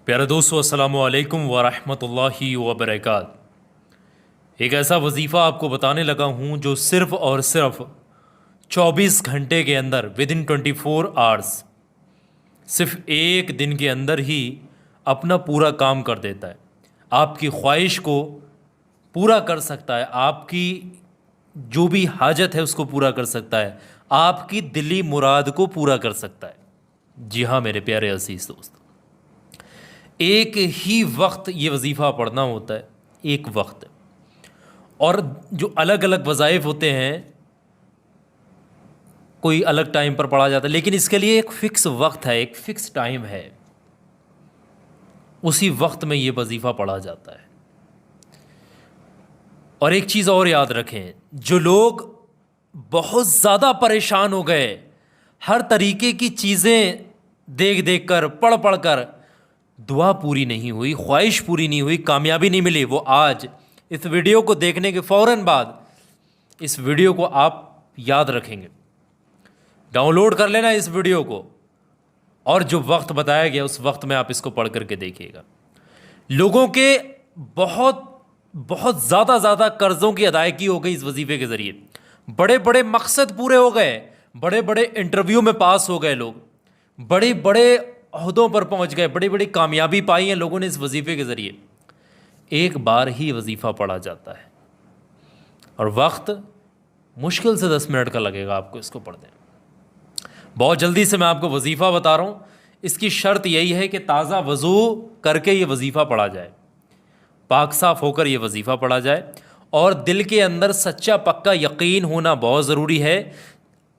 प्यारे दोस्तों, अस्सलामु अलैकुम वरहमतुल्लाहि वबरकात। एक ऐसा वजीफ़ा आपको बताने लगा हूँ जो सिर्फ़ और सिर्फ 24 घंटे के अंदर, विद इन 24 आवर्स, सिर्फ एक दिन के अंदर ही अपना पूरा काम कर देता है। आपकी ख्वाहिश को पूरा कर सकता है, आपकी जो भी हाजत है उसको पूरा कर सकता है, आपकी दिली मुराद को पूरा कर सकता है। जी हाँ मेरे प्यारे अजीज़ दोस्त, एक ही वक्त ये वजीफ़ा पढ़ना होता है, एक वक्त। और जो अलग अलग वज़ाइफ होते हैं, कोई अलग टाइम पर पढ़ा जाता है, लेकिन इसके लिए एक फ़िक्स वक्त है, एक फ़िक्स टाइम है। उसी वक्त में ये वजीफ़ा पढ़ा जाता है। और एक चीज़ और याद रखें, जो लोग बहुत ज़्यादा परेशान हो गए, हर तरीके की चीज़ें देख देख कर, पढ़ पढ़ कर, दुआ पूरी नहीं हुई, ख्वाहिश पूरी नहीं हुई, कामयाबी नहीं मिली, वो आज इस वीडियो को देखने के फ़ौरन बाद इस वीडियो को आप याद रखेंगे, डाउनलोड कर लेना इस वीडियो को, और जो वक्त बताया गया उस वक्त में आप इसको पढ़ करके देखिएगा। लोगों के बहुत बहुत ज़्यादा कर्ज़ों की अदायगी हो गई इस वजीफ़े के ज़रिए। बड़े बड़े मकसद पूरे हो गए, बड़े बड़े इंटरव्यू में पास हो गए लोग, बड़े बड़े ओहदों पर पहुंच गए, बड़ी बड़ी कामयाबी पाई है लोगों ने इस वजीफ़े के ज़रिए। एक बार ही वजीफ़ा पढ़ा जाता है और वक्त मुश्किल से 10 मिनट का लगेगा आपको इसको पढ़ने में। बहुत जल्दी से मैं आपको वजीफ़ा बता रहा हूँ। इसकी शर्त यही है कि ताज़ा वज़ू करके ये वजीफ़ा पढ़ा जाए, पाक साफ़ होकर ये वजीफ़ा पढ़ा जाए, और दिल के अंदर सच्चा पक्का यकीन होना बहुत ज़रूरी है।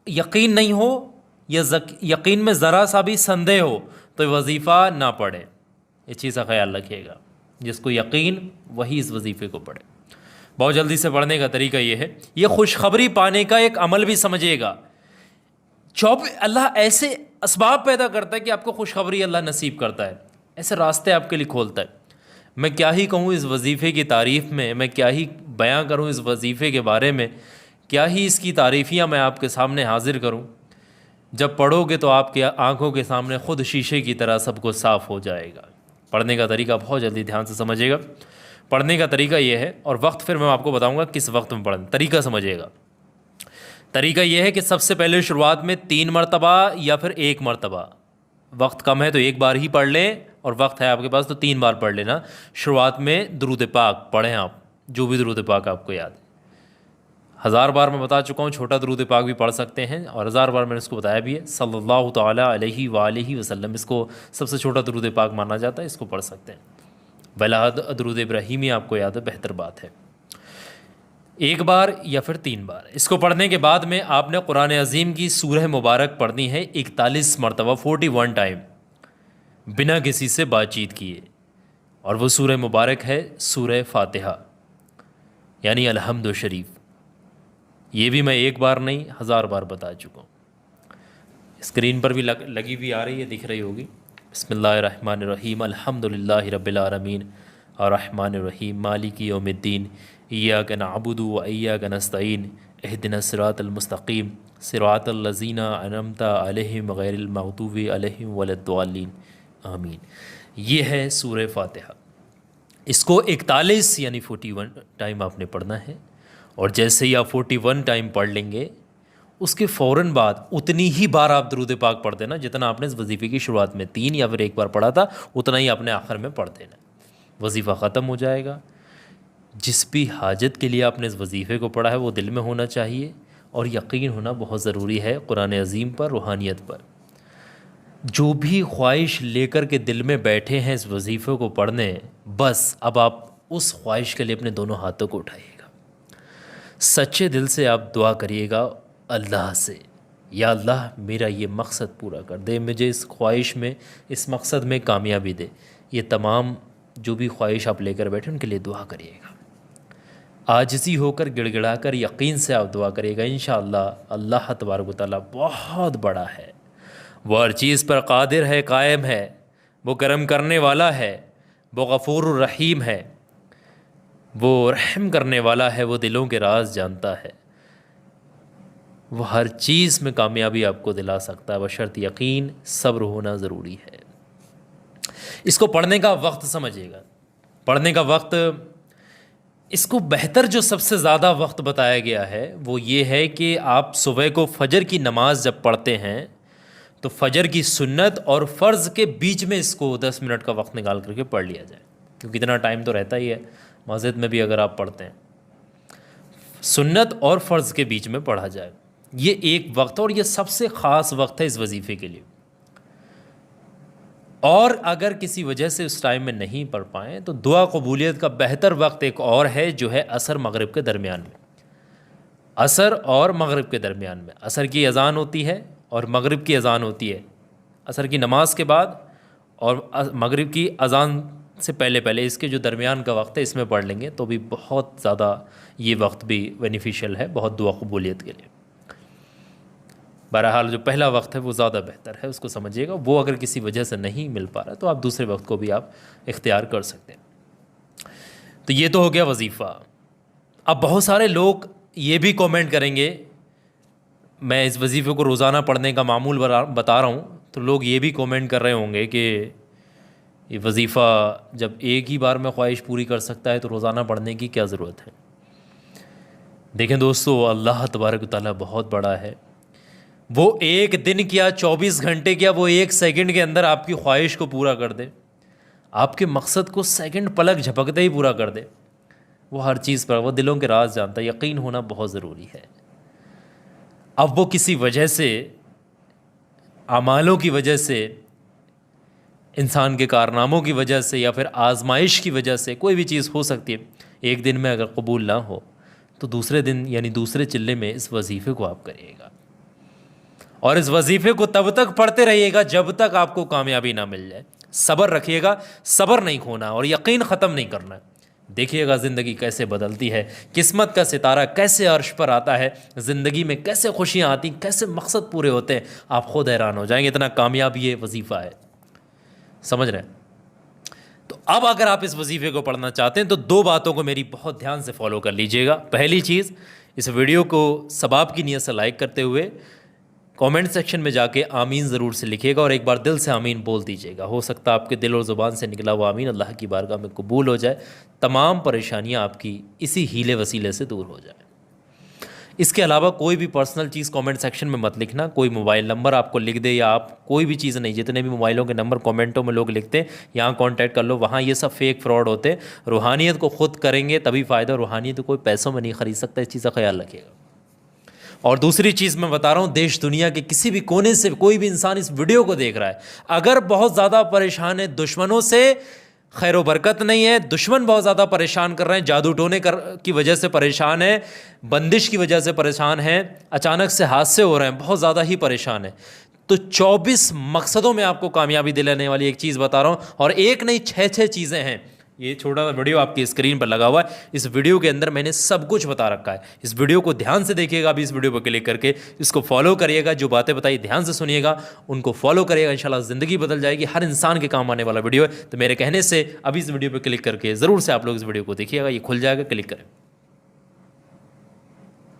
यकीन नहीं हो या यकीन में ज़रा सा भी संदेह हो तो वजीफ़ा ना पढ़े, इस चीज़ का ख्याल रखिएगा। जिसको यकीन वही इस वजीफ़े को पढ़े। बहुत जल्दी से पढ़ने का तरीका ये है, ये खुशखबरी पाने का एक अमल भी समझिएगा। अल्लाह ऐसे असबाब पैदा करता है कि आपको खुशखबरी अल्लाह नसीब करता है, ऐसे रास्ते आपके लिए खोलता है। मैं क्या ही कहूँ इस वजीफ़े की तारीफ़ में, मैं क्या ही बयां करूँ इस वजीफ़े के बारे में, क्या ही इसकी तारीफ़ियाँ मैं आपके सामने हाजिर करूँ। जब पढ़ोगे तो आपके आंखों के सामने ख़ुद शीशे की तरह सब कुछ साफ़ हो जाएगा। पढ़ने का तरीका बहुत जल्दी ध्यान से समझिएगा। पढ़ने का तरीका ये है, और वक्त फिर मैं आपको बताऊंगा किस वक्त में पढ़ना। तरीका समझिएगा। तरीका ये है कि सबसे पहले शुरुआत में 3 मरतबा या फिर 1 मरतबा, वक्त कम है तो एक बार ही पढ़ लें, और वक्त है आपके पास तो 3 बार पढ़ लेना। शुरुआत में दुरूद पाक पढ़ें आप, जो भी दुरूद पाक आपको याद है। 1000 बार मैं बता चुका हूँ, छोटा दुरूद पाक भी पढ़ सकते हैं, और 1000 बार मैंने इसको बताया भी है। सल्लल्लाहु ताला अलैहि वालैहि वसल्लम, इसको सबसे छोटा दुरूद पाक माना जाता है, इसको पढ़ सकते हैं। वलाद दुरूद इब्राहीमी आपको याद है, बेहतर बात है। 1 बार या फिर 3 बार। इसको पढ़ने के बाद में आपने कुरान अज़ीम की सूरह मुबारक पढ़नी है 41 मरतबा, 41 टाइम, बिना किसी से बातचीत किए। और वो सूरह मुबारक है सूरह फातिहा, यानी अलहम्दु शरीफ। ये भी मैं 1 बार नहीं 1000 बार बता चुका हूँ। स्क्रीन पर भी लगी हुई आ रही है, दिख रही होगी। बिस्मिल्लाहिर्रहमानिर्रहीम, अल्हम्दुलिल्लाहि रब्बिल आलमीन, अर्रहमानिर्रहीम, मालिकी यौमिद्दीन, इय्याका नअबुदु व इय्याका नस्तईन, इहदिनस सिरातल मुस्तकीम, सिरातल लज़ीना अनअमता अलैहिम गैरिल मग़दूबि अलैहिम वलद्दाल्लीन, आमीन। ये है सूरह फातिहा। इसको 41 यानी 41 टाइम आपने पढ़ना है। और जैसे ही आप 41 टाइम पढ़ लेंगे, उसके फ़ौरन बाद उतनी ही बार आप दुरूद पाक पढ़ देना जितना आपने इस वजीफ़े की शुरुआत में 3 या फिर 1 बार पढ़ा था, उतना ही आपने आखिर में पढ़ देना। वजीफ़ा ख़त्म हो जाएगा। जिस भी हाजत के लिए आपने इस वजीफ़े को पढ़ा है वो दिल में होना चाहिए, और यकीन होना बहुत ज़रूरी है कुरान अज़ीम पर, रूहानियत पर। जो भी ख्वाहिश लेकर के दिल में बैठे हैं इस वजीफ़े को पढ़ने, बस अब आप उस ख्वाहिश के लिए अपने दोनों हाथों को उठाइएगा, सच्चे दिल से आप दुआ करिएगा अल्लाह से, या अल्लाह मेरा ये मकसद पूरा कर दे, मुझे इस ख्वाहिश में, इस मकसद में कामयाबी दे। ये तमाम जो भी ख्वाहिश आप लेकर बैठे उनके लिए दुआ करिएगा। आजिज़ी होकर, गिड़गिड़ा कर, यकीन से आप दुआ करिएगा। इंशाअल्लाह अल्लाह तबारक व तआला बहुत बड़ा है, वो हर चीज़ पर कादिर है, कायम है, वो करम करने वाला है, वो गफ़ूर रहीम है, वो रहम करने वाला है, वो दिलों के राज जानता है। वो हर चीज़ में कामयाबी आपको दिला सकता है, बशर्त यकीन, सब्र होना ज़रूरी है। इसको पढ़ने का वक्त समझिएगा। पढ़ने का वक्त, इसको बेहतर जो सबसे ज़्यादा वक्त बताया गया है वो ये है कि आप सुबह को फजर की नमाज जब पढ़ते हैं तो फजर की सुन्नत और फ़र्ज़ के बीच में इसको 10 मिनट का वक्त निकाल करके पढ़ लिया जाए, क्योंकि इतना टाइम तो रहता ही है मस्जिद में भी अगर आप पढ़ते हैं। सुन्नत और फ़र्ज़ के बीच में पढ़ा जाए, ये एक वक्त, और ये सबसे ख़ास वक्त है इस वजीफ़े के लिए। और अगर किसी वजह से उस टाइम में नहीं पढ़ पाएँ तो दुआ कबूलियत का बेहतर वक्त एक और है जो है असर मगरिब के दरमियान में। असर और मगरिब के दरमियान में असर की अज़ान होती है और मगरिब की अज़ान होती है, असर की नमाज के बाद और मगरिब की अज़ान से पहले पहले, इसके जो दरमियान का वक्त है इसमें पढ़ लेंगे तो भी बहुत ज़्यादा ये वक्त भी बेनिफिशियल है बहुत दुआ कबूलियत के लिए। बहरहाल जो पहला वक्त है वो ज़्यादा बेहतर है, उसको समझिएगा। वो अगर किसी वजह से नहीं मिल पा रहा तो आप दूसरे वक्त को भी आप इख्तियार कर सकते हैं। तो ये तो हो गया वजीफ़ा। अब बहुत सारे लोग ये भी कमेंट करेंगे, मैं इस वजीफ़े को रोज़ाना पढ़ने का मामूल बता रहा हूँ, तो लोग ये भी कमेंट कर रहे होंगे कि ये वजीफ़ा जब एक ही बार में ख्वाहिश पूरी कर सकता है तो रोज़ाना पढ़ने की क्या ज़रूरत है। देखें दोस्तों, अल्लाह तबारक व तआला बहुत बड़ा है। वो एक दिन क्या 24 घंटे क्या, वो एक सेकंड के अंदर आपकी ख्वाहिश को पूरा कर दे, आपके मकसद को सेकंड पलक झपकते ही पूरा कर दे। वो हर चीज़ पर, वो दिलों के राज जानता है। यकीन होना बहुत ज़रूरी है। अब वो किसी वजह से, अमालों की वजह से, इंसान के कारनामों की वजह से या फिर आजमाइश की वजह से, कोई भी चीज़ हो सकती है, एक दिन में अगर कबूल ना हो तो दूसरे दिन यानी दूसरे चिल्ले में इस वजीफ़े को आप करिएगा, और इस वजीफ़े को तब तक पढ़ते रहिएगा जब तक आपको कामयाबी ना मिल जाए। सब्र रखिएगा, सब्र नहीं खोना और यकीन ख़त्म नहीं करना। देखिएगा ज़िंदगी कैसे बदलती है, किस्मत का सितारा कैसे अर्श पर आता है, ज़िंदगी में कैसे खुशियाँ आती, कैसे मकसद पूरे होते हैं, आप खुद हैरान हो जाएंगे। इतना कामयाब ये वजीफ़ा है, समझ रहे हैं। तो अब अगर आप इस वजीफ़े को पढ़ना चाहते हैं तो दो बातों को मेरी बहुत ध्यान से फॉलो कर लीजिएगा। पहली चीज़, इस वीडियो को सवाब की नीयत से लाइक करते हुए कमेंट सेक्शन में जाके आमीन ज़रूर से लिखिएगा और एक बार दिल से आमीन बोल दीजिएगा। हो सकता है आपके दिल और ज़ुबान से निकला हुआ आमीन अल्लाह की बारगाह में कबूल हो जाए, तमाम परेशानियां आपकी इसी हीले वसीले से दूर हो जाए। इसके अलावा कोई भी पर्सनल चीज़ कमेंट सेक्शन में मत लिखना। कोई मोबाइल नंबर आपको लिख दे या आप कोई भी चीज़ नहीं, जितने भी मोबाइलों के नंबर कमेंटों में लोग लिखते हैं यहाँ कांटेक्ट कर लो, वहाँ ये सब फेक फ्रॉड होते हैं। रूहानियत को खुद करेंगे तभी फ़ायदा, रूहानियत तो कोई पैसों में नहीं ख़रीद सकता, इस चीज़ का ख्याल रखिएगा। और दूसरी चीज़ मैं बता रहा हूँ, देश दुनिया के किसी भी कोने से कोई भी इंसान इस वीडियो को देख रहा है, अगर बहुत ज़्यादा परेशान है, दुश्मनों से खैर बरकत नहीं है, दुश्मन बहुत ज़्यादा परेशान कर रहे हैं, जादू टोने की वजह से परेशान है, बंदिश की वजह से परेशान है, अचानक से हादसे हो रहे हैं, बहुत ज़्यादा ही परेशान है, तो 24 मकसदों में आपको कामयाबी दिलाने वाली एक चीज़ बता रहा हूँ। और एक नहीं, 6 चीज़ें हैं। ये छोटा सा वीडियो आपकी स्क्रीन पर लगा हुआ है, इस वीडियो के अंदर मैंने सब कुछ बता रखा है। इस वीडियो को ध्यान से देखिएगा, अभी इस वीडियो पर क्लिक करके इसको फॉलो करिएगा, जो बातें बताई ध्यान से सुनिएगा, उनको फॉलो करिएगा, इंशाल्लाह ज़िंदगी बदल जाएगी। हर इंसान के काम आने वाला वीडियो है, तो मेरे कहने से अभी इस वीडियो पर क्लिक करके ज़रूर से आप लोग इस वीडियो को देखिएगा, ये खुल जाएगा, क्लिक करें।